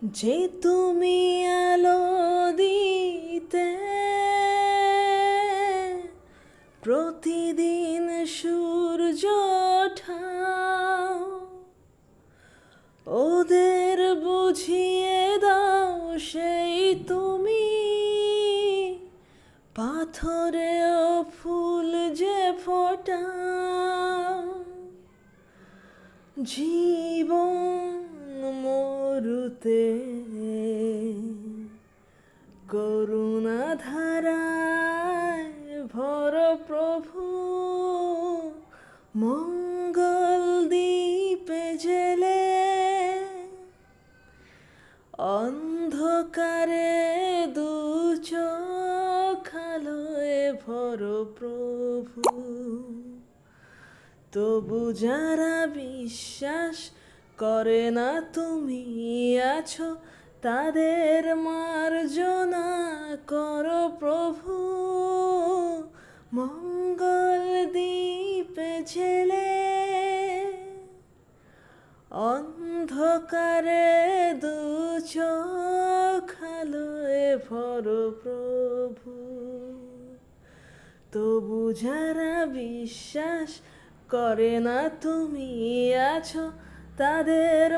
যে তুমি আলো দিতে প্রতিদিন সূর্য ওঠাও, ওদের বুঝিয়ে দাও সেই তুমি পাথরেও ফুল যে ফোটাও। জীবন মরুতে করুণা ধারায় ভর প্রভু, মঙ্গল দ্বীপে জেলে অন্ধকারে দু চোখ আলোয় ভর প্রভু। তবু যারা বিশ্বাস করে না তুমি আছো, তাদের মার্জনা করো প্রভু। মঙ্গল দ্বীপে ঝেলে অন্ধকারে দু চোখ আলোয় ভর প্রভু। তবু যারা বিশ্বাস করে না তুমি আছো, তাদের